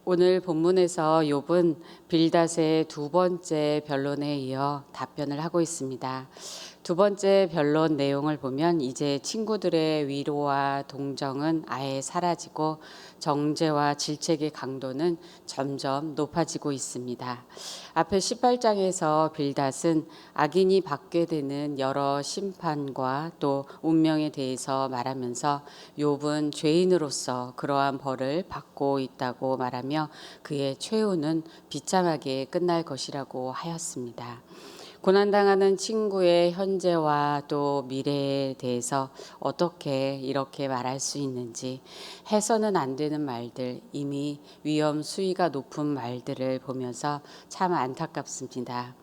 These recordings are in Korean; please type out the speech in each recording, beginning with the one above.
오늘 본문에서 욥은 빌닷의 두 번째 변론에 이어 답변을 하고 있습니다. 두 번째 변론 내용을 보면 이제 친구들의 위로와 동정은 아예 사라지고 정죄와 질책의 강도는 점점 높아지고 있습니다. 앞에 18장에서 빌닷은 악인이 받게 되는 여러 심판과 또 운명에 대해서 말하면서 욥은 죄인으로서 그러한 벌을 받고 있다고 말하며 그의 최후는 비참하게 끝날 것이라고 하였습니다. 고난당하는 친구의 현재와 또 미래에 대해서 어떻게 이렇게 말할 수 있는지, 해서는 안 되는 말들, 이미 위험 수위가 높은 말들을 보면서 참 안타깝습니다.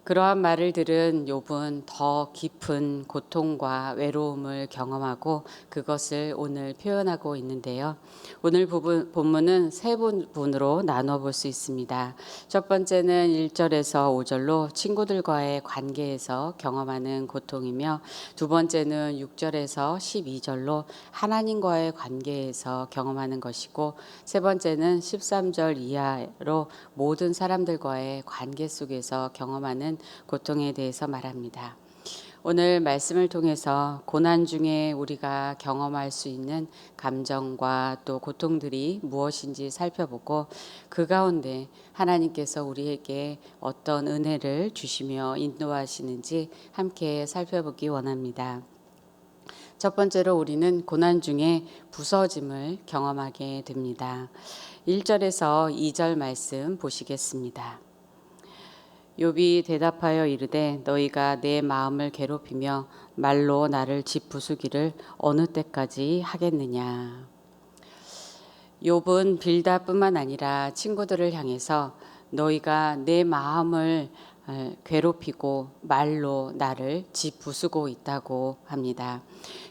그러한 말을 들은 욥은 더 깊은 고통과 외로움을 경험하고 그것을 오늘 표현하고 있는데요. 오늘 본문은 세 부분으로 나눠 볼 수 있습니다. 첫 번째는 1절에서 5절로 친구들과의 관계에서 경험하는 고통이며, 두 번째는 6절에서 12절로 하나님과의 관계에서 경험하는 것이고, 세 번째는 13절 이하로 모든 사람들과의 관계 속에서 경험하는 고통에 대해서 말합니다. 오늘 말씀을 통해서 고난 중에 우리가 경험할 수 있는 감정과 또 고통들이 무엇인지 살펴보고, 그 가운데 하나님께서 우리에게 어떤 은혜를 주시며 인도하시는지 함께 살펴보기 원합니다. 첫 번째로 우리는 고난 중에 부서짐을 경험하게 됩니다. 1절에서 2절 말씀 보시겠습니다. 욥이 대답하여 이르되 너희가 내 마음을 괴롭히며 말로 나를 짓부수기를 어느 때까지 하겠느냐. 욥은 빌닷뿐만 아니라 친구들을 향해서 너희가 내 마음을 괴롭히고 말로 나를 짓부수고 있다고 합니다.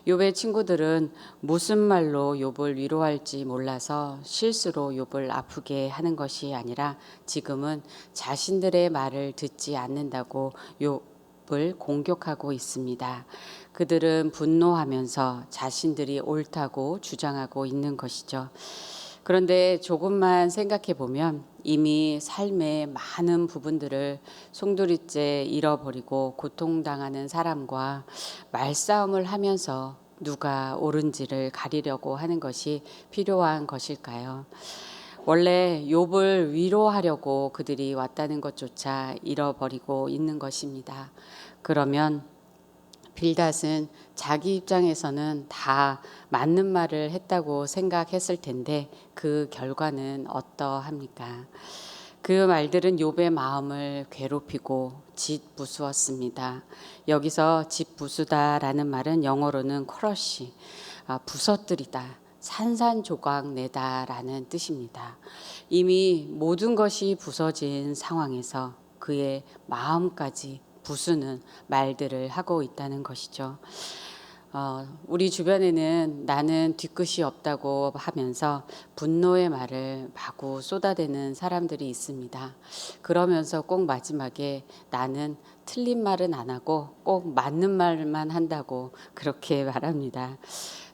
욥의 친구들은 무슨 말로 욥을 위로할지 몰라서 실수로 욥을 아프게 하는 것이 아니라 지금은 자신들의 말을 듣지 않는다고 욥을 공격하고 있습니다. 그들은 분노하면서 자신들이 옳다고 주장하고 있는 것이죠. 그런데 조금만 생각해 보면 이미 삶의 많은 부분들을 송두리째 잃어버리고 고통당하는 사람과 말싸움을 하면서 누가 옳은지를 가리려고 하는 것이 필요한 것일까요? 원래 욥을 위로하려고 그들이 왔다는 것조차 잃어버리고 있는 것입니다. 그러면 빌닷은 자기 입장에서는 다 맞는 말을 했다고 생각했을 텐데 그 결과는 어떠합니까? 그 말들은 욥의 마음을 괴롭히고 짓부수었습니다. 여기서 짓부수다라는 말은 영어로는 크러쉬, 부서뜨리다, 산산조각 내다라는 뜻입니다. 이미 모든 것이 부서진 상황에서 그의 마음까지 부수는 말들을 하고 있다는 것이죠. 우리 주변에는 나는 뒤끝이 없다고 하면서 분노의 말을 마구 쏟아대는 사람들이 있습니다. 그러면서 꼭 마지막에 나는 틀린 말은 안 하고 꼭 맞는 말만 한다고 그렇게 말합니다.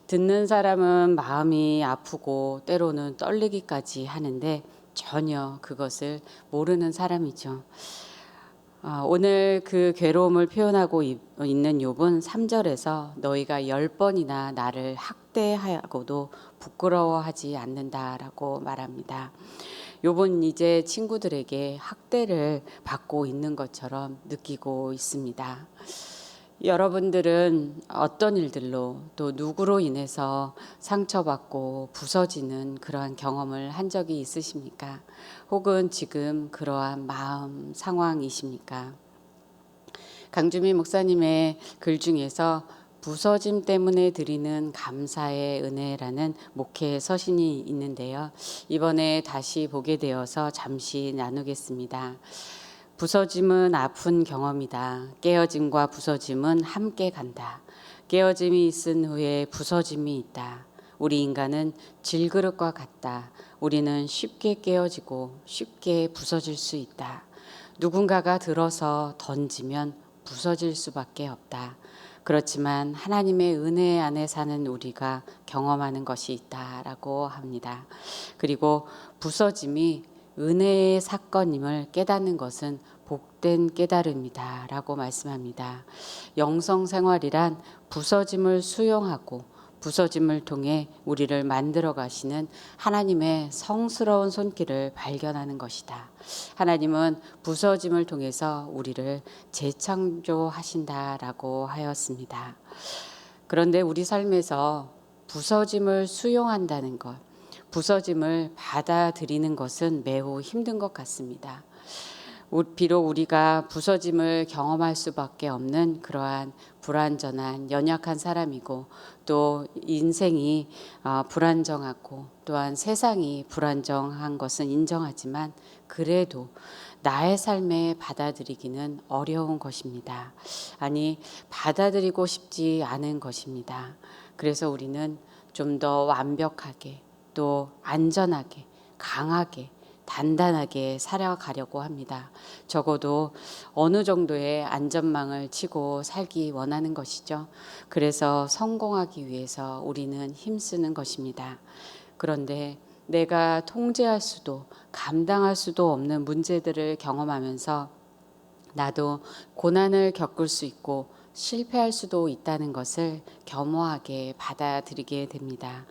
듣는 사람은 마음이 아프고 때로는 떨리기까지 하는데 전혀 그것을 모르는 사람이죠. 오늘 그 괴로움을 표현하고 있는 욥은 3절에서 너희가 10번이나 나를 학대하고도 부끄러워하지 않는다라고 말합니다. 욥은 이제 친구들에게 학대를 받고 있는 것처럼 느끼고 있습니다. 여러분들은 어떤 일들로 또 누구로 인해서 상처받고 부서지는 그러한 경험을 한 적이 있으십니까? 혹은 지금 그러한 마음 상황이십니까? 강주미 목사님의 글 중에서 부서짐 때문에 드리는 감사의 은혜라는 목회 서신이 있는데요. 이번에 다시 보게 되어서 잠시 나누겠습니다. 부서짐은 아픈 경험이다. 깨어짐과 부서짐은 함께 간다. 깨어짐이 있은 후에 부서짐이 있다. 우리 인간은 질그릇과 같다. 우리는 쉽게 깨어지고 쉽게 부서질 수 있다. 누군가가 들어서 던지면 부서질 수밖에 없다. 그렇지만 하나님의 은혜 안에 사는 우리가 경험하는 것이 있다라고 합니다. 그리고 부서짐이 은혜의 사건임을 깨닫는 것은 복된 깨달음이다 라고 말씀합니다. 영성 생활이란 부서짐을 수용하고 부서짐을 통해 우리를 만들어 가시는 하나님의 성스러운 손길을 발견하는 것이다. 하나님은 부서짐을 통해서 우리를 재창조하신다라고 하였습니다. 그런데 우리 삶에서 부서짐을 수용한다는 것, 부서짐을 받아들이는 것은 매우 힘든 것 같습니다. 비록 우리가 부서짐을 경험할 수밖에 없는 그러한 불완전한 연약한 사람이고 또 인생이 불안정하고 또한 세상이 불안정한 것은 인정하지만 그래도 나의 삶에 받아들이기는 어려운 것입니다. 아니, 받아들이고 싶지 않은 것입니다. 그래서 우리는 좀 더 완벽하게 또 안전하게 강하게 단단하게 살아가려고 합니다. 적어도 어느 정도의 안전망을 치고 살기 원하는 것이죠. 그래서 성공하기 위해서 우리는 힘쓰는 것입니다. 그런데 내가 통제할 수도 감당할 수도 없는 문제들을 경험하면서 나도 고난을 겪을 수 있고 실패할 수도 있다는 것을 겸허하게 받아들이게 됩니다.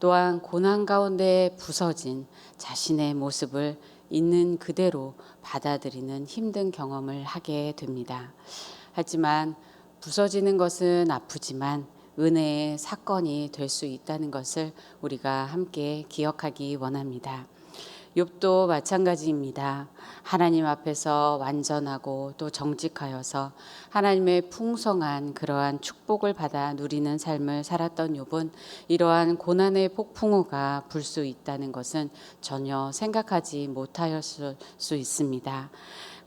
또한 고난 가운데 부서진 자신의 모습을 있는 그대로 받아들이는 힘든 경험을 하게 됩니다. 하지만 부서지는 것은 아프지만 은혜의 사건이 될 수 있다는 것을 우리가 함께 기억하기 원합니다. 욥도 마찬가지입니다. 하나님 앞에서 완전하고 또 정직하여서 하나님의 풍성한 그러한 축복을 받아 누리는 삶을 살았던 욥은 이러한 고난의 폭풍우가 불 수 있다는 것은 전혀 생각하지 못하였을 수 있습니다.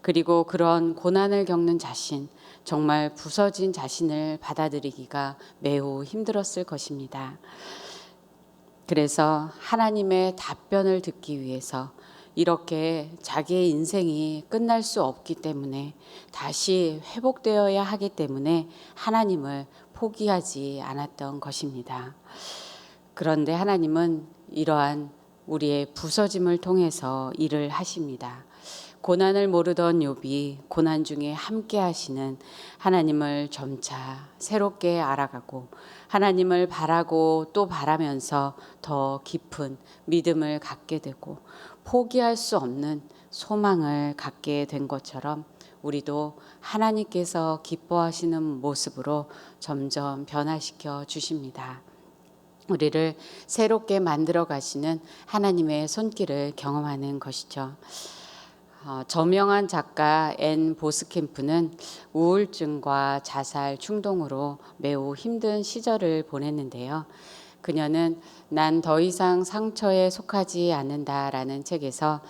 그리고 그런 고난을 겪는 자신, 정말 부서진 자신을 받아들이기가 매우 힘들었을 것입니다. 그래서 하나님의 답변을 듣기 위해서 이렇게 자기의 인생이 끝날 수 없기 때문에 다시 회복되어야 하기 때문에 하나님을 포기하지 않았던 것입니다. 그런데 하나님은 이러한 우리의 부서짐을 통해서 일을 하십니다. 고난을 모르던 욥이 고난 중에 함께 하시는 하나님을 점차 새롭게 알아가고 하나님을 바라고 또 바라면서 더 깊은 믿음을 갖게 되고 포기할 수 없는 소망을 갖게 된 것처럼 우리도 하나님께서 기뻐하시는 모습으로 점점 변화시켜 주십니다. 우리를 새롭게 만들어 가시는 하나님의 손길을 경험하는 것이죠. 저명한 작가 앤 보스캠프는 우울증과 자살 충동으로 매우 힘든 시절을 보냈는데요. 그녀는 난 더 이상 상처에 속하지 않는다라는 책에서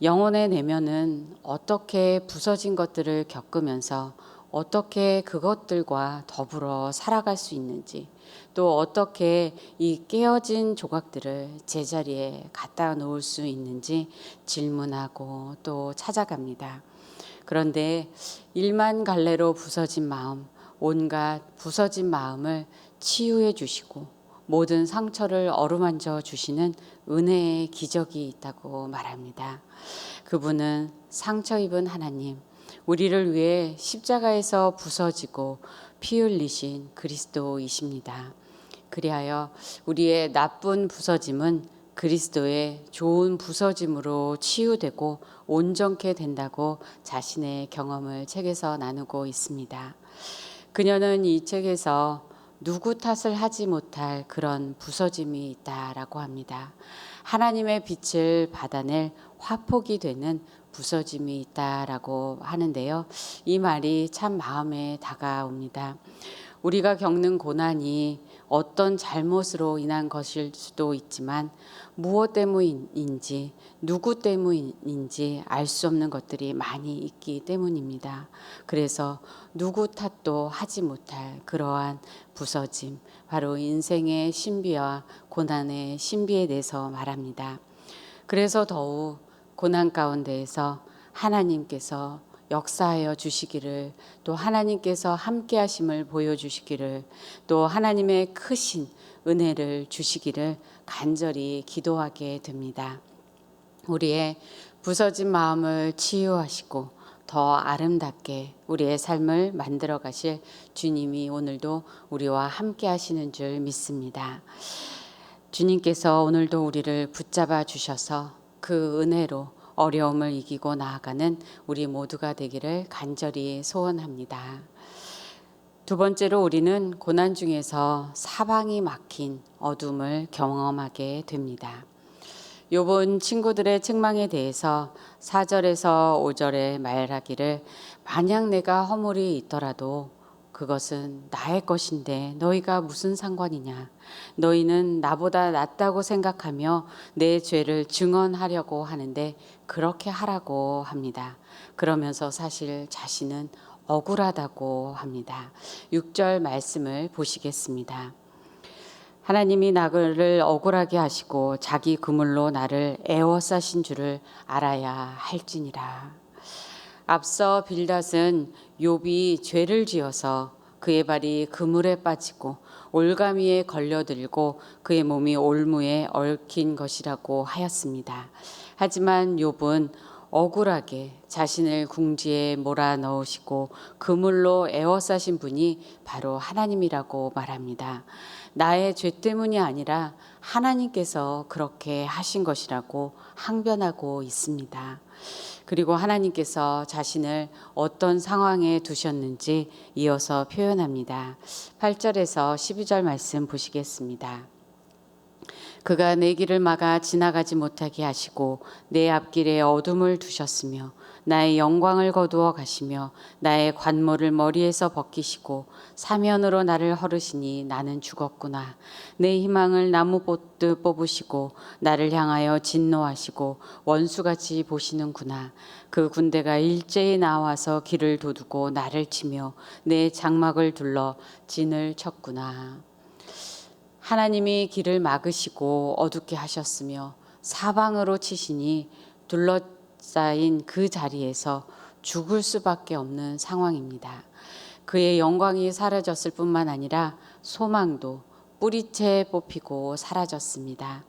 영혼의 내면은 어떻게 부서진 것들을 겪으면서 어떻게 그것들과 더불어 살아갈 수 있는지 또 어떻게 이 깨어진 조각들을 제자리에 갖다 놓을 수 있는지 질문하고 또 찾아갑니다. 그런데 일만 갈래로 부서진 마음, 온갖 부서진 마음을 치유해 주시고 모든 상처를 어루만져 주시는 은혜의 기적이 있다고 말합니다. 그분은 상처 입은 하나님, 우리를 위해 십자가에서 부서지고 피 흘리신 그리스도이십니다. 그리하여 우리의 나쁜 부서짐은 그리스도의 좋은 부서짐으로 치유되고 온전케 된다고 자신의 경험을 책에서 나누고 있습니다. 그녀는 이 책에서 누구 탓을 하지 못할 그런 부서짐이 있다라고 합니다. 하나님의 빛을 받아낼 화폭이 되는 부서짐이 있다라고 하는데요. 이 말이 참 마음에 다가옵니다. 우리가 겪는 고난이 어떤 잘못으로 인한 것일 수도 있지만 무엇 때문인지 누구 때문인지 알 수 없는 것들이 많이 있기 때문입니다. 그래서 누구 탓도 하지 못할 그러한 부서짐, 바로 인생의 신비와 고난의 신비에 대해서 말합니다. 그래서 더욱 고난 가운데에서 하나님께서 역사하여 주시기를, 또 하나님께서 함께 하심을 보여주시기를, 또 하나님의 크신 은혜를 주시기를 간절히 기도하게 됩니다. 우리의 부서진 마음을 치유하시고 더 아름답게 우리의 삶을 만들어 가실 주님이 오늘도 우리와 함께 하시는 줄 믿습니다. 주님께서 오늘도 우리를 붙잡아 주셔서 그 은혜로 어려움을 이기고 나아가는 우리 모두가 되기를 간절히 소원합니다. 두 번째로 우리는 고난 중에서 사방이 막힌 어둠을 경험하게 됩니다. 욥은 친구들의 책망에 대해서 4절에서 5절에 말하기를, 만약 내가 허물이 있더라도 그것은 나의 것인데 너희가 무슨 상관이냐. 너희는 나보다 낫다고 생각하며 내 죄를 증언하려고 하는데 그렇게 하라고 합니다. 그러면서 사실 자신은 억울하다고 합니다. 6절 말씀을 보시겠습니다. 하나님이 나를 억울하게 하시고 자기 그물로 나를 애워싸신 줄을 알아야 할지니라. 앞서 빌닷은 욥이 죄를 지어서 그의 발이 그물에 빠지고 올가미에 걸려들고 그의 몸이 올무에 얽힌 것이라고 하였습니다. 하지만 욥은 억울하게 자신을 궁지에 몰아넣으시고 그물로 에워싸신 분이 바로 하나님이라고 말합니다. 나의 죄 때문이 아니라 하나님께서 그렇게 하신 것이라고 항변하고 있습니다. 그리고 하나님께서 자신을 어떤 상황에 두셨는지 이어서 표현합니다. 8절에서 12절 말씀 보시겠습니다. 그가 내 길을 막아 지나가지 못하게 하시고 내 앞길에 어둠을 두셨으며 나의 영광을 거두어 가시며 나의 관모를 머리에서 벗기시고 사면으로 나를 헐으시니 나는 죽었구나. 내 희망을 나무 뽑듯 뽑으시고 나를 향하여 진노하시고 원수같이 보시는구나. 그 군대가 일제히 나와서 길을 도두고 나를 치며 내 장막을 둘러 진을 쳤구나. 하나님이 길을 막으시고 어둡게 하셨으며 사방으로 치시니 둘러싸인 그 자리에서 죽을 수밖에 없는 상황입니다. 그의 영광이 사라졌을 뿐만 아니라 소망도 뿌리채 뽑히고 사라졌습니다.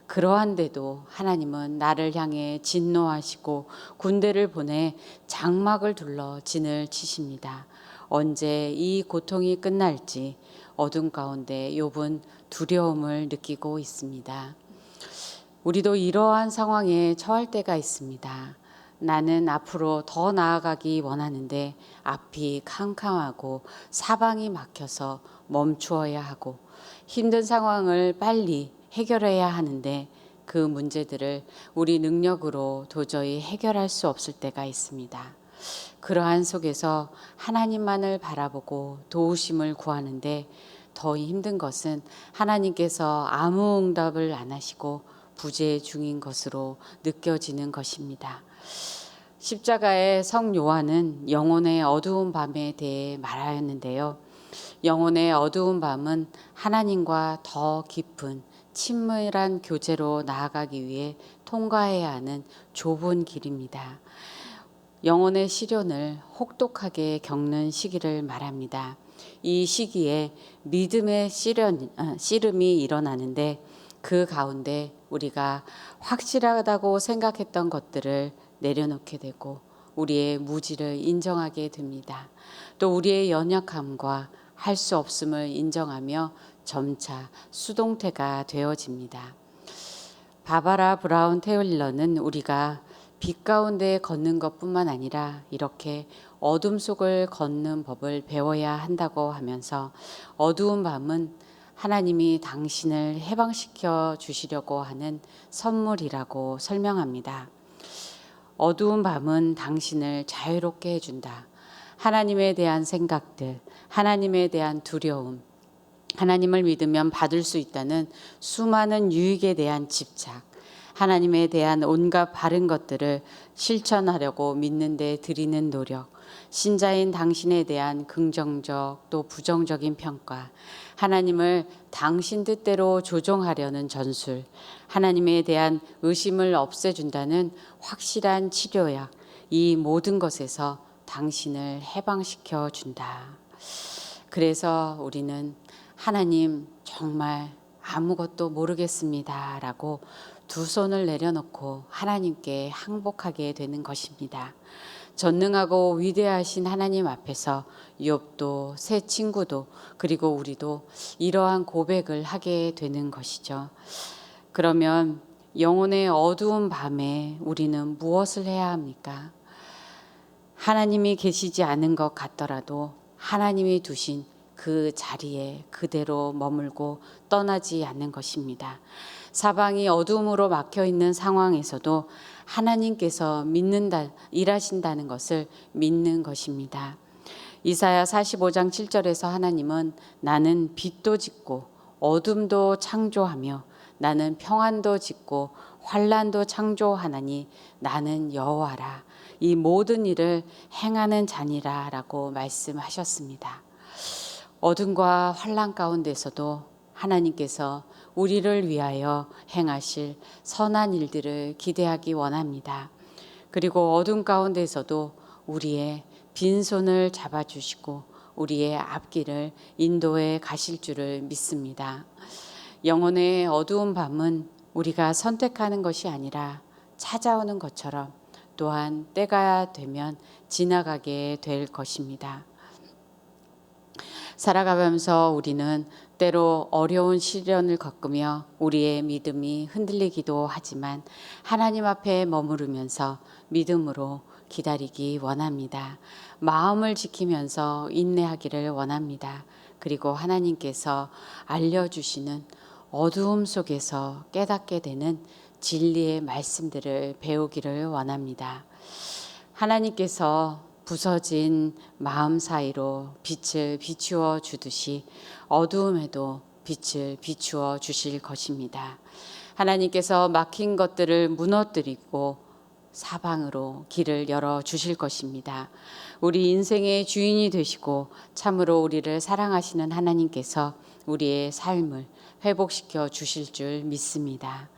그러한데도 하나님은 나를 향해 진노하시고 군대를 보내 장막을 둘러 진을 치십니다. 언제 이 고통이 끝날지 어둠 가운데 욥은 두려움을 느끼고 있습니다. 우리도 이러한 상황에 처할 때가 있습니다. 나는 앞으로 더 나아가기 원하는데 앞이 캄캄하고 사방이 막혀서 멈추어야 하고 힘든 상황을 빨리 해결해야 하는데 그 문제들을 우리 능력으로 도저히 해결할 수 없을 때가 있습니다. 그러한 속에서 하나님만을 바라보고 도우심을 구하는데 더 힘든 것은 하나님께서 아무 응답을 안 하시고 부재 중인 것으로 느껴지는 것입니다. 십자가의 성 요한은 영혼의 어두운 밤에 대해 말하였는데요. 영혼의 어두운 밤은 하나님과 더 깊은 친밀한 교제로 나아가기 위해 통과해야 하는 좁은 길입니다. 영혼의 시련을 혹독하게 겪는 시기를 말합니다. 이 시기에 믿음의 씨름이 일어나는데 그 가운데 우리가 확실하다고 생각했던 것들을 내려놓게 되고 우리의 무지를 인정하게 됩니다. 또 우리의 연약함과 할 수 없음을 인정하며 점차 수동태가 되어집니다. 바바라 브라운 테일러는 우리가 빛 가운데 걷는 것뿐만 아니라 이렇게 어둠 속을 걷는 법을 배워야 한다고 하면서 어두운 밤은 하나님이 당신을 해방시켜 주시려고 하는 선물이라고 설명합니다. 어두운 밤은 당신을 자유롭게 해준다. 하나님에 대한 생각들, 하나님에 대한 두려움, 하나님을 믿으면 받을 수 있다는 수많은 유익에 대한 집착, 하나님에 대한 온갖 바른 것들을 실천하려고 믿는 데 들이는 노력, 신자인 당신에 대한 긍정적 또 부정적인 평가, 하나님을 당신 뜻대로 조종하려는 전술, 하나님에 대한 의심을 없애준다는 확실한 치료약, 이 모든 것에서 당신을 해방시켜 준다. 그래서 우리는 하나님 정말 아무것도 모르겠습니다 라고 두 손을 내려놓고 하나님께 항복하게 되는 것입니다. 전능하고 위대하신 하나님 앞에서 욥도 새 친구도 그리고 우리도 이러한 고백을 하게 되는 것이죠. 그러면 영혼의 어두운 밤에 우리는 무엇을 해야 합니까? 하나님이 계시지 않은 것 같더라도 하나님이 두신 그 자리에 그대로 머물고 떠나지 않는 것입니다. 사방이 어둠으로 막혀 있는 상황에서도 하나님께서 일하신다는 것을 믿는 것입니다. 이사야 45장 7절에서 하나님은 나는 빛도 짓고 어둠도 창조하며 나는 평안도 짓고 환난도 창조하나니 나는 여호와라. 이 모든 일을 행하는 자니라 라고 말씀하셨습니다. 어둠과 환난 가운데서도 하나님께서 우리를 위하여 행하실 선한 일들을 기대하기 원합니다. 그리고 어둠 가운데서도 우리의 빈손을 잡아주시고 우리의 앞길을 인도해 가실 줄을 믿습니다. 영혼의 어두운 밤은 우리가 선택하는 것이 아니라 찾아오는 것처럼 또한 때가 되면 지나가게 될 것입니다. 살아가면서 우리는 때로 어려운 시련을 겪으며 우리의 믿음이 흔들리기도 하지만 하나님 앞에 머무르면서 믿음으로 기다리기 원합니다. 마음을 지키면서 인내하기를 원합니다. 그리고 하나님께서 알려주시는 어두움 속에서 깨닫게 되는 진리의 말씀들을 배우기를 원합니다. 하나님께서 부서진 마음 사이로 빛을 비추어 주듯이 어두움에도 빛을 비추어 주실 것입니다. 하나님께서 막힌 것들을 무너뜨리고 사방으로 길을 열어 주실 것입니다. 우리 인생의 주인이 되시고 참으로 우리를 사랑하시는 하나님께서 우리의 삶을 회복시켜 주실 줄 믿습니다.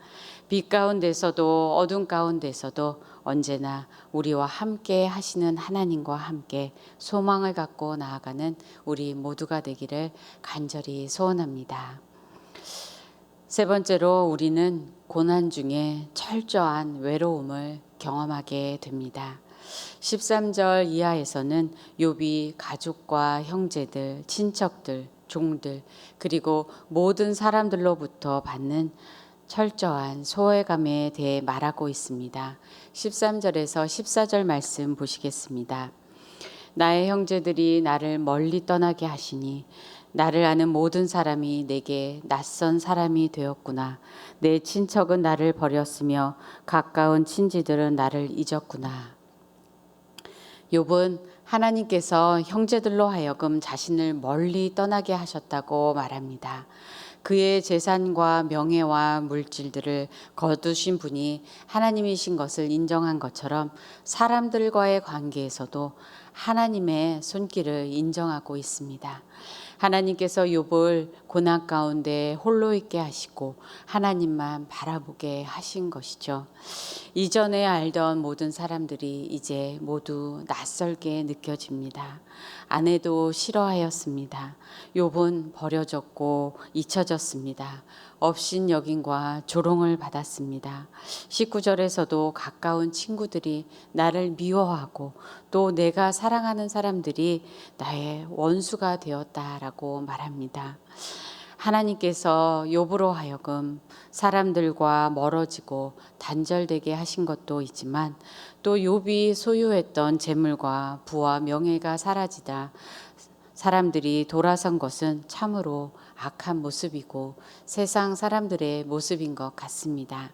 빛 가운데서도 어둠 가운데서도 언제나 우리와 함께 하시는 하나님과 함께 소망을 갖고 나아가는 우리 모두가 되기를 간절히 소원합니다. 세 번째로 우리는 고난 중에 철저한 외로움을 경험하게 됩니다. 13절 이하에서는 욥이 가족과 형제들, 친척들, 종들 그리고 모든 사람들로부터 받는 철저한 소외감에 대해 말하고 있습니다. 13절에서 14절 말씀 보시겠습니다. 나의 형제들이 나를 멀리 떠나게 하시니 나를 아는 모든 사람이 내게 낯선 사람이 되었구나. 내 친척은 나를 버렸으며 가까운 친지들은 나를 잊었구나. 욥은 하나님께서 형제들로 하여금 자신을 멀리 떠나게 하셨다고 말합니다. 그의 재산과 명예와 물질들을 거두신 분이 하나님이신 것을 인정한 것처럼 사람들과의 관계에서도 하나님의 손길을 인정하고 있습니다. 하나님께서 욥을 고난 가운데 홀로 있게 하시고 하나님만 바라보게 하신 것이죠. 이전에 알던 모든 사람들이 이제 모두 낯설게 느껴집니다. 아내도 싫어하였습니다. 욥은 버려졌고 잊혀졌습니다. 업신여김과 조롱을 받았습니다. 19절에서도 가까운 친구들이 나를 미워하고 또 내가 사랑하는 사람들이 나의 원수가 되었다라고 말합니다. 하나님께서 욥으로 하여금 사람들과 멀어지고 단절되게 하신 것도 있지만 또 욥이 소유했던 재물과 부와 명예가 사라지다 사람들이 돌아선 것은 참으로 악한 모습이고 세상 사람들의 모습인 것 같습니다.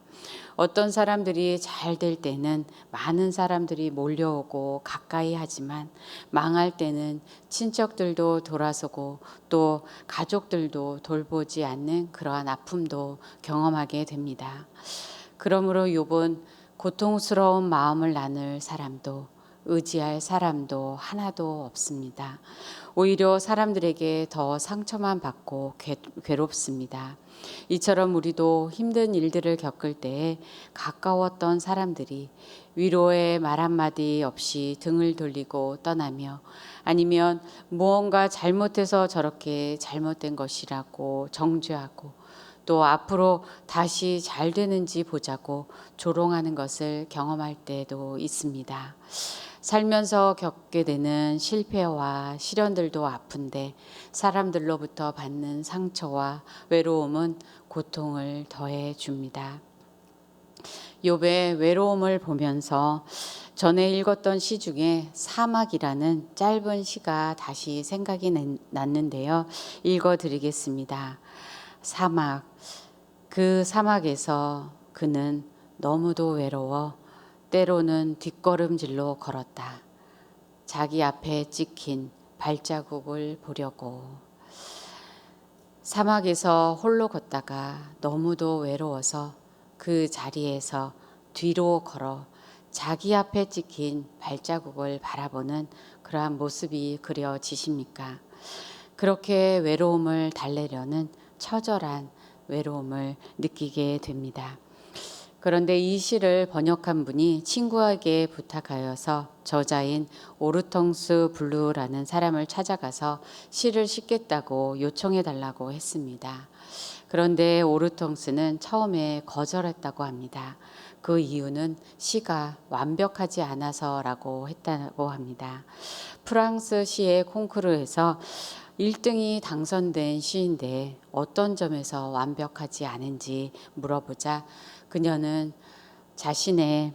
어떤 사람들이 잘 될 때는 많은 사람들이 몰려오고 가까이 하지만 망할 때는 친척들도 돌아서고 또 가족들도 돌보지 않는 그러한 아픔도 경험하게 됩니다. 그러므로 욥은 고통스러운 마음을 나눌 사람도 의지할 사람도 하나도 없습니다. 오히려 사람들에게 더 상처만 받고 괴롭습니다. 이처럼 우리도 힘든 일들을 겪을 때에 가까웠던 사람들이 위로의 말 한마디 없이 등을 돌리고 떠나며, 아니면 무언가 잘못해서 저렇게 잘못된 것이라고 정죄하고, 또 앞으로 다시 잘 되는지 보자고 조롱하는 것을 경험할 때도 있습니다. 살면서 겪게 되는 실패와 시련들도 아픈데 사람들로부터 받는 상처와 외로움은 고통을 더해 줍니다. 욥의 외로움을 보면서 전에 읽었던 시 중에 사막이라는 짧은 시가 다시 생각이 났는데요. 읽어드리겠습니다. 사막, 그 사막에서 그는 너무도 외로워 때로는 뒷걸음질로 걸었다. 자기 앞에 찍힌 발자국을 보려고. 사막에서 홀로 걷다가 너무도 외로워서 그 자리에서 뒤로 걸어 자기 앞에 찍힌 발자국을 바라보는 그러한 모습이 그려지십니까? 그렇게 외로움을 달래려는 처절한 외로움을 느끼게 됩니다. 그런데 이 시를 번역한 분이 친구에게 부탁하여서 저자인 오르텅스 블루라는 사람을 찾아가서 시를 싣겠다고 요청해 달라고 했습니다. 그런데 오르텅스는 처음에 거절했다고 합니다. 그 이유는 시가 완벽하지 않아서라고 했다고 합니다. 프랑스 시의 콩쿠르에서 1등이 당선된 시인데 어떤 점에서 완벽하지 않은지 물어보자 그녀는 자신의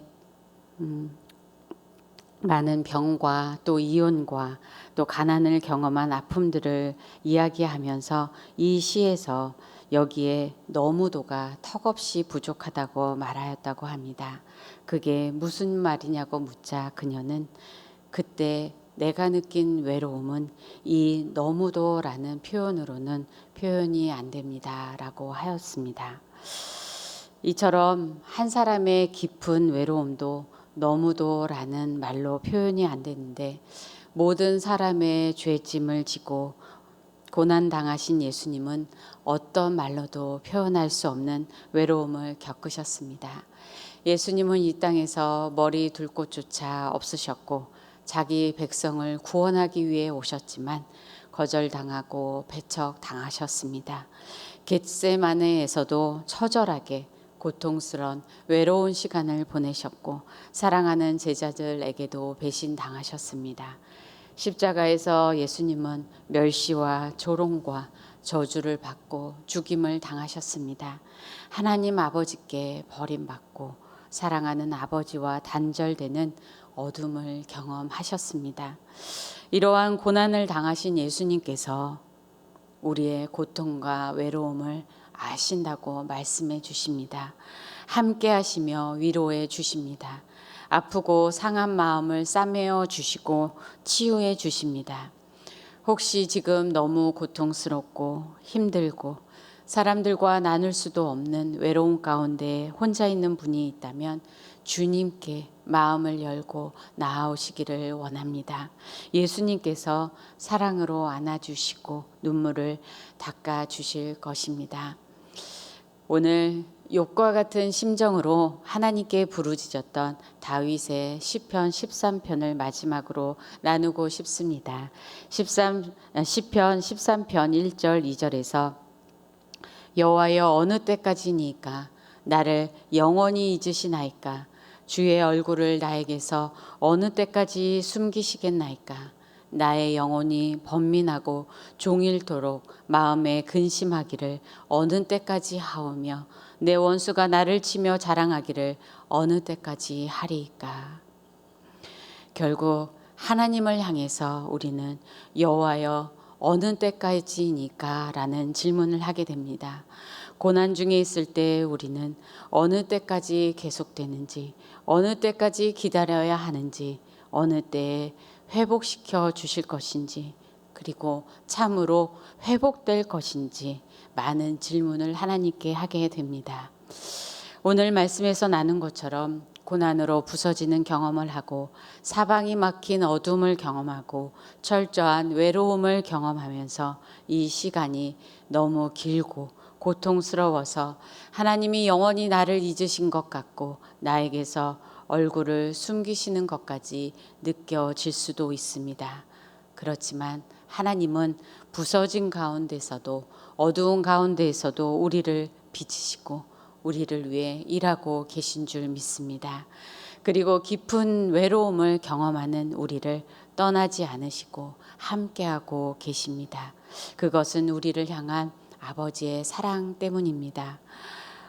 많은 병과 또 이혼과 또 가난을 경험한 아픔들을 이야기하면서 이 시에서 여기에 너무도가 턱없이 부족하다고 말하였다고 합니다. 그게 무슨 말이냐고 묻자 그녀는 그때 내가 느낀 외로움은 이 너무도라는 표현으로는 표현이 안 됩니다 라고 하였습니다. 이처럼 한 사람의 깊은 외로움도 너무도라는 말로 표현이 안 되는데, 모든 사람의 죄짐을 지고 고난당하신 예수님은 어떤 말로도 표현할 수 없는 외로움을 겪으셨습니다. 예수님은 이 땅에서 머리 둘 곳조차 없으셨고 자기 백성을 구원하기 위해 오셨지만 거절당하고 배척당하셨습니다. 겟세마네에서도 처절하게 고통스러운 외로운 시간을 보내셨고 사랑하는 제자들에게도 배신당하셨습니다. 십자가에서 예수님은 멸시와 조롱과 저주를 받고 죽임을 당하셨습니다. 하나님 아버지께 버림받고 사랑하는 아버지와 단절되는 어둠을 경험하셨습니다. 이러한 고난을 당하신 예수님께서 우리의 고통과 외로움을 아신다고 말씀해 주십니다. 함께 하시며 위로해 주십니다. 아프고 상한 마음을 싸매어 주시고 치유해 주십니다. 혹시 지금 너무 고통스럽고 힘들고 사람들과 나눌 수도 없는 외로움 가운데 혼자 있는 분이 있다면 주님께 마음을 열고 나아오시기를 원합니다. 예수님께서 사랑으로 안아주시고 눈물을 닦아주실 것입니다. 오늘 욥과 같은 심정으로 하나님께 부르짖었던 다윗의 시편 13편을 마지막으로 나누고 싶습니다. 시편 13편 1절 2절에서 여호와여 어느 때까지니까 나를 영원히 잊으시나이까 주의 얼굴을 나에게서 어느 때까지 숨기시겠나이까 나의 영혼이 번민하고 종일토록 마음에 근심하기를 어느 때까지 하오며 내 원수가 나를 치며 자랑하기를 어느 때까지 하리이까. 결국 하나님을 향해서 우리는 여호와여 어느 때까지니까 라는 질문을 하게 됩니다. 고난 중에 있을 때 우리는 어느 때까지 계속되는지, 어느 때까지 기다려야 하는지, 어느 때에 회복시켜 주실 것인지, 그리고 참으로 회복될 것인지 많은 질문을 하나님께 하게 됩니다. 오늘 말씀에서 나눈 것처럼 고난으로 부서지는 경험을 하고 사방이 막힌 어둠을 경험하고 철저한 외로움을 경험하면서 이 시간이 너무 길고 고통스러워서 하나님이 영원히 나를 잊으신 것 같고 나에게서 얼굴을 숨기시는 것까지 느껴질 수도 있습니다. 그렇지만 하나님은 부서진 가운데서도 어두운 가운데에서도 우리를 비치시고 우리를 위해 일하고 계신 줄 믿습니다. 그리고 깊은 외로움을 경험하는 우리를 떠나지 않으시고 함께하고 계십니다. 그것은 우리를 향한 아버지의 사랑 때문입니다.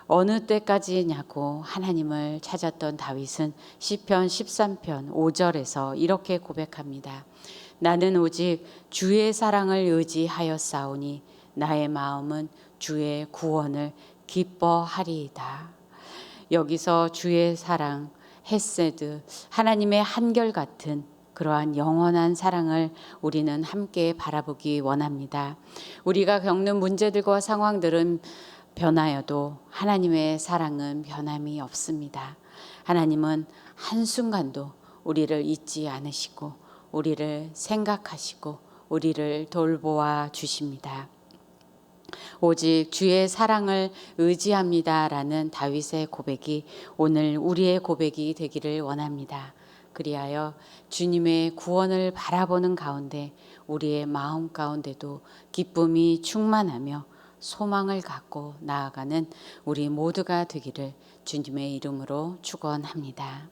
어느 때까지냐고 하나님을 찾았던 다윗은 시편 13편 5절에서 이렇게 고백합니다. 나는 오직 주의 사랑을 의지하였사오니 나의 마음은 주의 구원을 기뻐하리이다. 여기서 주의 사랑, 헤세드, 하나님의 한결같은 그러한 영원한 사랑을 우리는 함께 바라보기 원합니다. 우리가 겪는 문제들과 상황들은 변하여도 하나님의 사랑은 변함이 없습니다. 하나님은 한순간도 우리를 잊지 않으시고 우리를 생각하시고 우리를 돌보아 주십니다. 오직 주의 사랑을 의지합니다라는 다윗의 고백이 오늘 우리의 고백이 되기를 원합니다. 그리하여 주님의 구원을 바라보는 가운데 우리의 마음 가운데도 기쁨이 충만하며 소망을 갖고 나아가는 우리 모두가 되기를 주님의 이름으로 축원합니다.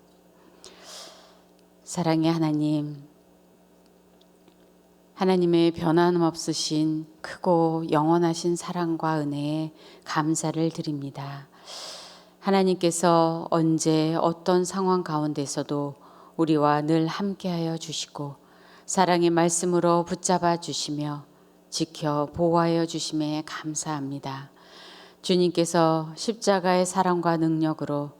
사랑의 하나님, 하나님의 변함없으신 크고 영원하신 사랑과 은혜에 감사를 드립니다. 하나님께서 언제 어떤 상황 가운데서도 우리와 늘 함께하여 주시고 사랑의 말씀으로 붙잡아 주시며 지켜 보호하여 주심에 감사합니다. 주님께서 십자가의 사랑과 능력으로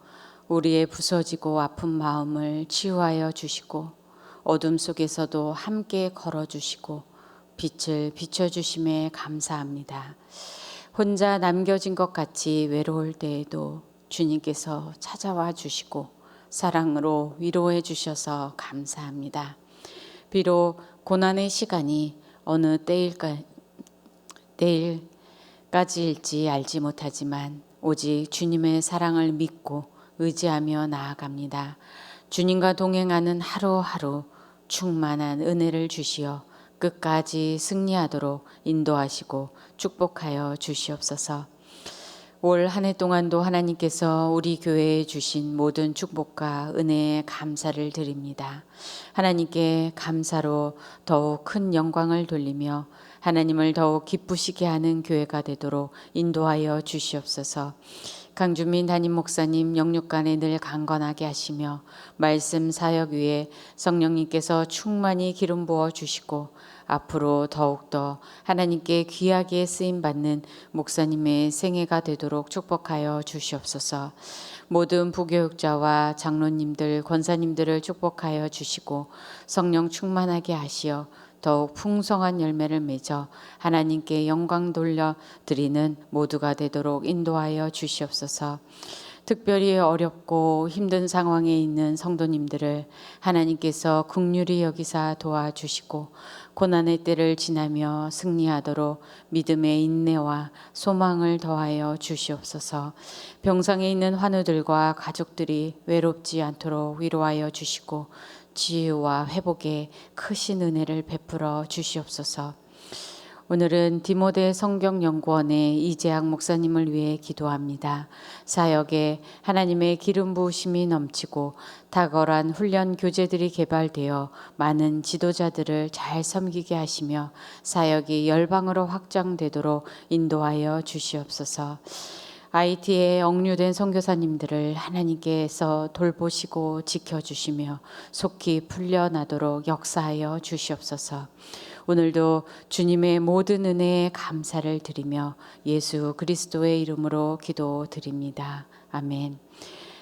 우리의 부서지고 아픈 마음을 치유하여 주시고 어둠 속에서도 함께 걸어주시고 빛을 비춰주심에 감사합니다. 혼자 남겨진 것 같이 외로울 때에도 주님께서 찾아와 주시고 사랑으로 위로해 주셔서 감사합니다. 비록 고난의 시간이 어느 때일까지일지 알지 못하지만 오직 주님의 사랑을 믿고 의지하며 나아갑니다. 주님과 동행하는 하루하루 충만한 은혜를 주시어 끝까지 승리하도록 인도하시고 축복하여 주시옵소서. 올 한 해 동안도 하나님께서 우리 교회에 주신 모든 축복과 은혜에 감사를 드립니다. 하나님께 감사로 더욱 큰 영광을 돌리며 하나님을 더욱 기쁘시게 하는 교회가 되도록 인도하여 주시옵소서. 강주민 담임 목사님 영육간에 늘 강건하게 하시며 말씀 사역 위에 성령님께서 충만히 기름 부어 주시고 앞으로 더욱더 하나님께 귀하게 쓰임받는 목사님의 생애가 되도록 축복하여 주시옵소서. 모든 부교육자와 장로님들, 권사님들을 축복하여 주시고 성령 충만하게 하시어 더욱 풍성한 열매를 맺어 하나님께 영광 돌려드리는 모두가 되도록 인도하여 주시옵소서. 특별히 어렵고 힘든 상황에 있는 성도님들을 하나님께서 긍휼히 여기사 도와주시고 고난의 때를 지나며 승리하도록 믿음의 인내와 소망을 더하여 주시옵소서. 병상에 있는 환우들과 가족들이 외롭지 않도록 위로하여 주시고 치유와 회복에 크신 은혜를 베풀어 주시옵소서. 오늘은 디모데 성경연구원의 이재학 목사님을 위해 기도합니다. 사역에 하나님의 기름 부으심이 넘치고 탁월한 훈련 교재들이 개발되어 많은 지도자들을 잘 섬기게 하시며 사역이 열방으로 확장되도록 인도하여 주시옵소서. IT에 억류된 선교사님들을 하나님께서 돌보시고 지켜주시며 속히 풀려나도록 역사하여 주시옵소서. 오늘도 주님의 모든 은혜에 감사를 드리며 예수 그리스도의 이름으로 기도드립니다. 아멘.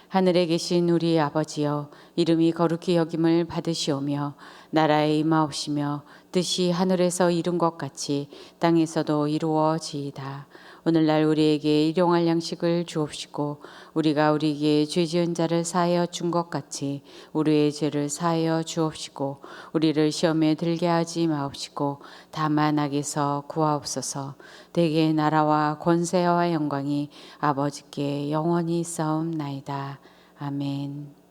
하늘에 계신 우리 아버지여, 이름이 거룩히 여김을 받으시오며 나라에 임하옵시며 뜻이 하늘에서 이룬 것 같이 땅에서도 이루어지이다. 오늘날 우리에게 일용할 양식을 주옵시고 우리가 우리에게 죄 지은 자를 사하여 준 것 같이 우리의 죄를 사하여 주옵시고 우리를 시험에 들게 하지 마옵시고 다만 악에서 구하옵소서. 대개 나라와 권세와 영광이 아버지께 영원히 있사옵나이다. 아멘.